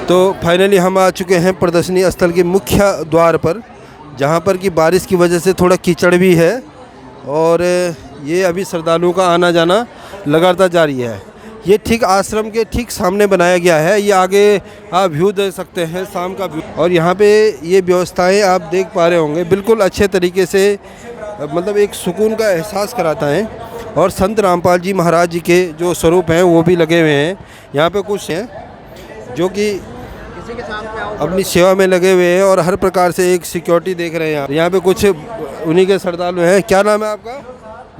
तो फाइनली हम आ चुके हैं प्रदर्शनी स्थल के मुख्य द्वार पर, जहां पर कि बारिश की वजह से थोड़ा कीचड़ भी है और ये अभी श्रद्धालुओं का आना जाना लगातार जारी है। ये ठीक आश्रम के ठीक सामने बनाया गया है। ये आगे आप व्यू देख सकते हैं, शाम का व्यू, और यहाँ पे ये व्यवस्थाएं आप देख पा रहे होंगे, बिल्कुल अच्छे तरीके से मतलब एक सुकून का एहसास कराता है। और संत रामपाल जी महाराज जी के जो स्वरूप हैं वो भी लगे हुए हैं। यहाँ पे कुछ हैं जो कि अपनी सेवा में लगे हुए हैं और हर प्रकार से एक सिक्योरिटी देख रहे हैं। यहाँ पे कुछ उन्हीं के श्रद्धालु हैं। क्या नाम है आपका?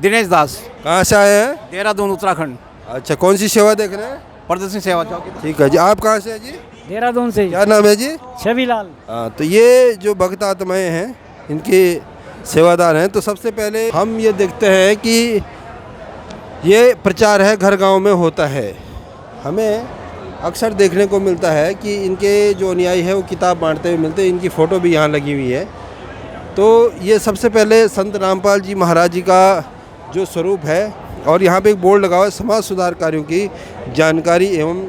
दिनेश दास। कहाँ से आए हैं? देहरादून उत्तराखंड। अच्छा, कौन सी सेवा देख रहे हैं? प्रदर्शनी सेवा चौकी। ठीक है जी। आप कहाँ से हैं जी? देहरादून से। क्या नाम है जी? छविलाल। हाँ, तो ये जो भक्त आत्माएँ हैं इनके सेवादार हैं। तो सबसे पहले हम ये देखते हैं कि ये प्रचार है घर गांव में होता है। हमें अक्सर देखने को मिलता है कि इनके जो अनुयायी है वो किताब बांटते हुए मिलते हैं। इनकी फ़ोटो भी यहाँ लगी हुई है। तो ये सबसे पहले संत रामपाल जी महाराज जी का जो स्वरूप है, और यहाँ पे एक बोर्ड लगा हुआ है, समाज सुधार कार्यों की जानकारी एवं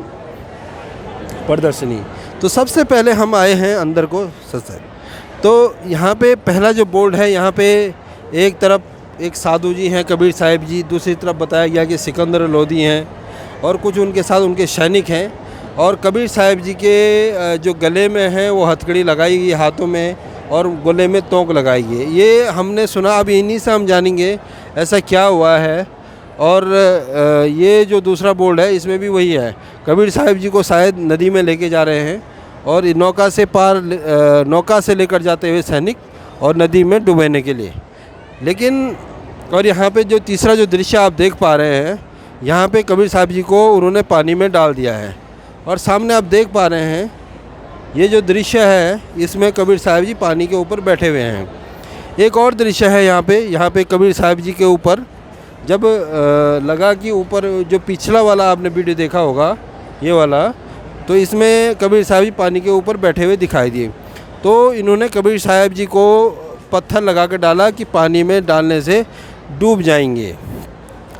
प्रदर्शनी। तो सबसे पहले हम आए हैं अंदर को सत्संग। तो यहाँ पे पहला जो बोर्ड है, यहाँ पे एक तरफ एक साधु जी हैं कबीर साहिब जी, दूसरी तरफ बताया गया कि सिकंदर लोधी हैं और कुछ उनके साथ उनके सैनिक हैं। और कबीर साहिब जी के जो गले में है वो हथकड़ी लगाई गई, हाथों में, और गले में तोंक लगाई गई। ये हमने सुना, अभी इन्हीं से हम जानेंगे ऐसा क्या हुआ है। और ये जो दूसरा बोर्ड है इसमें भी वही है, कबीर साहिब जी को शायद नदी में लेके जा रहे हैं और नौका से पार नौका से लेकर जाते हुए सैनिक और नदी में डुबाने के लिए। लेकिन और यहाँ पे जो तीसरा जो दृश्य आप देख पा रहे हैं, यहाँ पे कबीर साहिब जी को उन्होंने पानी में डाल दिया है। और सामने आप देख पा रहे हैं ये जो दृश्य है, इसमें कबीर साहिब जी पानी के ऊपर बैठे हुए हैं। एक और दृश्य है यहाँ पे कबीर साहिब जी के ऊपर जब लगा कि ऊपर जो पिछला वाला आपने वीडियो देखा होगा, ये वाला, तो इसमें कबीर साहिब जी पानी के ऊपर बैठे हुए दिखाई दिए। तो इन्होंने कबीर साहिब जी को पत्थर लगा कर डाला कि पानी में डालने से डूब जाएंगे।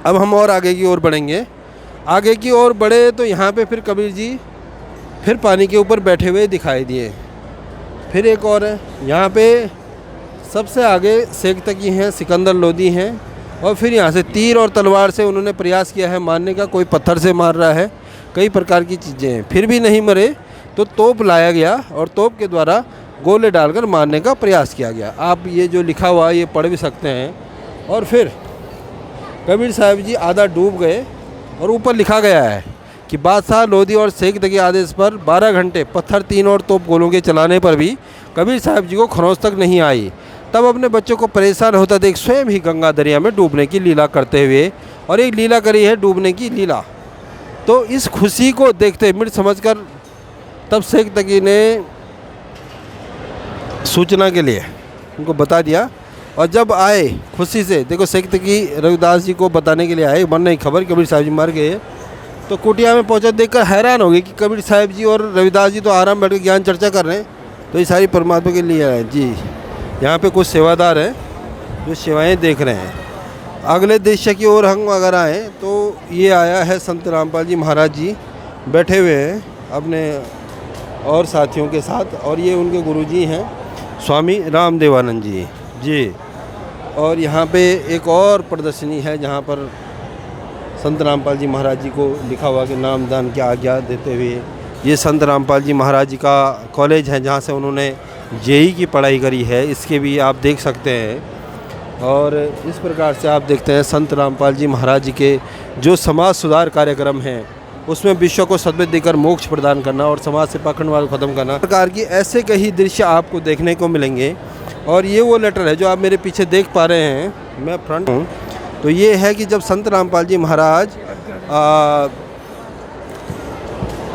अब हम और आगे की ओर बढ़ेंगे। आगे की ओर बढ़े तो यहाँ पे फिर कबीर जी फिर पानी के ऊपर बैठे हुए दिखाई दिए। फिर एक और है, यहाँ पे सबसे आगे शेख तकी हैं, सिकंदर लोधी हैं। और फिर यहाँ से तीर और तलवार से उन्होंने प्रयास किया है मारने का, कोई पत्थर से मार रहा है, कई प्रकार की चीज़ें हैं, फिर भी नहीं मरे। तो तोप लाया गया और तोप के द्वारा गोले डालकर मारने का प्रयास किया गया। आप ये जो लिखा हुआ ये पढ़ भी सकते हैं। और फिर कबीर साहिब जी आधा डूब गए और ऊपर लिखा गया है कि बादशाह लोधी और शेख तकी आदेश पर 12 घंटे पत्थर, तीन और तोप गोलों के चलाने पर भी कबीर साहिब जी को खरोंच तक नहीं आई। तब अपने बच्चों को परेशान होता देख स्वयं ही गंगा दरिया में डूबने की लीला करते हुए, और एक लीला करी है डूबने की लीला। तो इस खुशी को देखते मृत समझकर तब शेख तकी ने सूचना के लिए उनको बता दिया। और जब आए खुशी से, देखो शेख तकी रविदास जी को बताने के लिए आए, मन नहीं खबर कबीर साहिब जी मर गए। तो कुटिया में पहुंचा, देखकर हैरान हो गए कि कबीर साहिब जी और रविदास जी तो आराम बैठ के ज्ञान चर्चा कर रहे हैं। तो ये सारी परमात्मा के लिए है जी। यहाँ पे कुछ सेवादार हैं जो सेवाएं देख रहे हैं। अगले दृश्य की ओर हम अगर आएँ तो ये आया है संत रामपाल जी महाराज जी बैठे हुए हैं अपने और साथियों के साथ, और ये उनके गुरुजी हैं स्वामी रामदेवानंद जी जी। और यहाँ पे एक और प्रदर्शनी है जहाँ पर संत रामपाल जी महाराज जी को लिखा हुआ कि नामदान की आज्ञा देते हुए। ये संत रामपाल जी महाराज जी का कॉलेज है जहाँ से उन्होंने जेई की पढ़ाई करी है, इसके भी आप देख सकते हैं। और इस प्रकार से आप देखते हैं संत रामपाल जी महाराज जी के जो समाज सुधार कार्यक्रम हैं उसमें विश्व को सद्गति देकर मोक्ष प्रदान करना और समाज से पाखंडवाद को ख़त्म करना, प्रकार की ऐसे कई दृश्य आपको देखने को मिलेंगे। और ये वो लेटर है जो आप मेरे पीछे देख पा रहे हैं, मैं फ्रंट हूँ। तो ये है कि जब संत रामपाल जी महाराज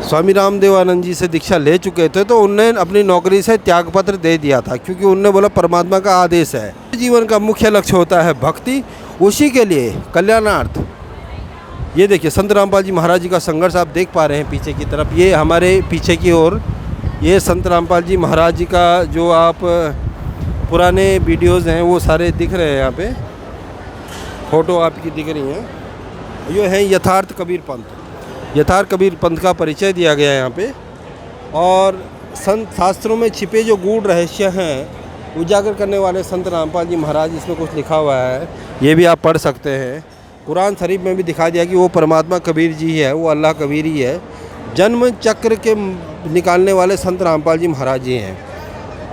स्वामी रामदेवानंद जी से दीक्षा ले चुके थे तो उन्होंने अपनी नौकरी से त्यागपत्र दे दिया था, क्योंकि उन्होंने बोला परमात्मा का आदेश है, जीवन का मुख्य लक्ष्य होता है भक्ति, उसी के लिए कल्याणार्थ। ये देखिए संत रामपाल जी महाराज जी का संघर्ष आप देख पा रहे हैं पीछे की तरफ। ये हमारे पीछे की ओर ये संत रामपाल जी महाराज जी का जो आप पुराने वीडियोज़ हैं वो सारे दिख रहे हैं। यहाँ पे फ़ोटो आपकी दिख रही हैं। ये है यथार्थ कबीर पंथ। यथार्थ कबीर पंथ का परिचय दिया गया है यहाँ पे। और संत शास्त्रों में छिपे जो गूढ़ रहस्य हैं उजागर करने वाले संत रामपाल जी महाराज, इसमें कुछ लिखा हुआ है, ये भी आप पढ़ सकते हैं। कुरान शरीफ में भी दिखा दिया कि वो परमात्मा कबीर जी है, वो अल्लाह कबीर ही है, जन्म चक्र के निकालने वाले संत रामपाल जी महाराज जी हैं।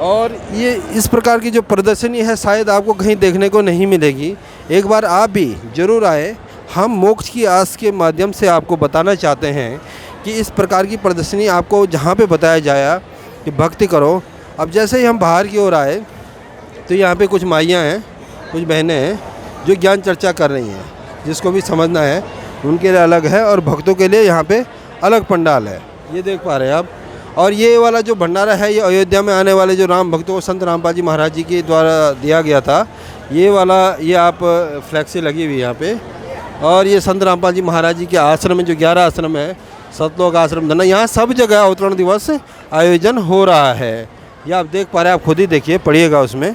और ये इस प्रकार की जो प्रदर्शनी है शायद आपको कहीं देखने को नहीं मिलेगी। एक बार आप भी ज़रूर आए। हम मोक्ष की आस के माध्यम से आपको बताना चाहते हैं कि इस प्रकार की प्रदर्शनी आपको जहाँ पे बताया जाए कि भक्ति करो। अब जैसे ही हम बाहर की ओर आए तो यहाँ पे कुछ माइयाँ हैं, कुछ बहनें हैं जो ज्ञान चर्चा कर रही हैं। जिसको भी समझना है उनके लिए अलग है और भक्तों के लिए यहाँ पे अलग पंडाल है, ये देख पा रहे हैं आप। और ये वाला जो भंडारा है ये अयोध्या में आने वाले जो राम भक्तों को संत रामपाल जी महाराज जी के द्वारा दिया गया था। ये वाला ये आप फ्लैक्सी लगी हुई यहाँ पे। और ये संत रामपाल जी महाराज जी के आश्रम में जो 11 आश्रम है, सतलोक आश्रम धना, यहाँ सब जगह अवतरण दिवस आयोजन हो रहा है। ये आप देख पा रहे हैं, आप खुद ही देखिए, पढ़िएगा उसमें।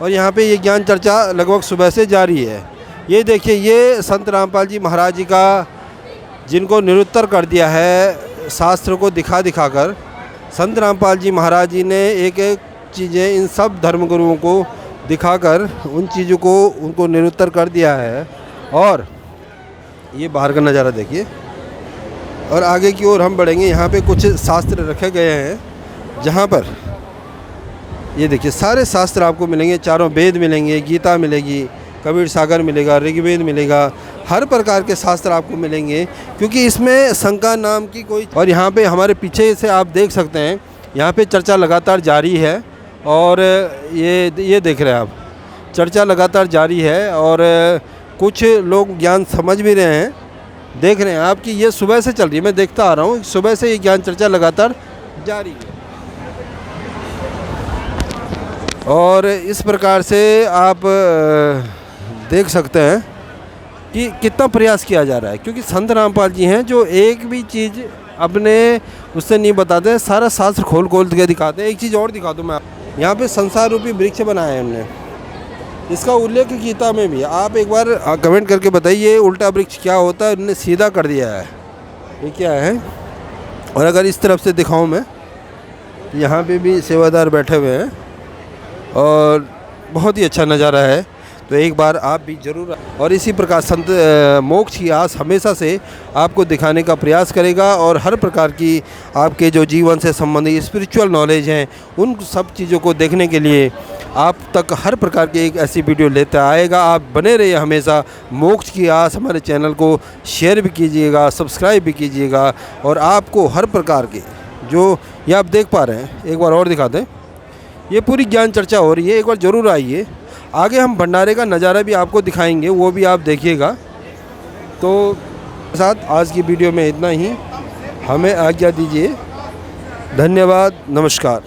और यहाँ पे ये ज्ञान चर्चा लगभग सुबह से जारी है। ये देखिए, ये संत रामपाल जी महाराज जी का जिनको निरुत्तर कर दिया है शास्त्र को दिखा दिखा कर, संत रामपाल जी महाराज जी ने एक एक चीज़ें इन सब धर्मगुरुओं को दिखाकर उन चीज़ों को उनको निरुत्तर कर दिया है। और ये बाहर का नज़ारा देखिए। और आगे की ओर हम बढ़ेंगे, यहाँ पे कुछ शास्त्र रखे गए हैं जहाँ पर ये देखिए सारे शास्त्र आपको मिलेंगे। चारों वेद मिलेंगे, गीता मिलेगी, कबीर सागर मिलेगा, ऋग्वेद मिलेगा, हर प्रकार के शास्त्र आपको मिलेंगे, क्योंकि इसमें शंका नाम की कोई। और यहाँ पे हमारे पीछे से आप देख सकते हैं, यहाँ पे चर्चा लगातार जारी है। और ये देख रहे हैं आप, चर्चा लगातार जारी है और कुछ लोग ज्ञान समझ भी रहे हैं। देख रहे हैं आप कि ये सुबह से चल रही है, मैं देखता आ रहा हूँ, सुबह से ये ज्ञान चर्चा लगातार जारी है। और इस प्रकार से आप देख सकते हैं कि कितना प्रयास किया जा रहा है, क्योंकि संत रामपाल जी हैं जो एक भी चीज़ अपने उससे नहीं बताते हैं, सारा शास्त्र खोल के दिखाते हैं। एक चीज़ और दिखा दूँ मैं, यहाँ पे संसार रूपी वृक्ष बनाया है हमने, इसका उल्लेख गीता में भी। आप एक बार कमेंट करके बताइए उल्टा वृक्ष क्या होता है, उन्होंने सीधा कर दिया है, ये क्या है। और अगर इस तरफ से दिखाऊं मैं, यहाँ पे भी सेवादार बैठे हुए हैं और बहुत ही अच्छा नज़ारा है। तो एक बार आप भी ज़रूर। और इसी प्रकार संत मोक्ष की आस हमेशा से आपको दिखाने का प्रयास करेगा और हर प्रकार की आपके जो जीवन से संबंधित स्पिरिचुअल नॉलेज हैं उन सब चीज़ों को देखने के लिए आप तक हर प्रकार की एक ऐसी वीडियो लेता आएगा। आप बने रहिए हमेशा मोक्ष की आस। हमारे चैनल को शेयर भी कीजिएगा, सब्सक्राइब भी कीजिएगा। और आपको हर प्रकार के जो ये आप देख पा रहे हैं, एक बार और दिखा दें, ये पूरी ज्ञान चर्चा हो रही है, एक बार ज़रूर आइए। आगे हम भंडारे का नज़ारा भी आपको दिखाएंगे, वो भी आप देखिएगा। तो साथ आज की वीडियो में इतना ही, हमें आज्ञा दीजिए। धन्यवाद, नमस्कार।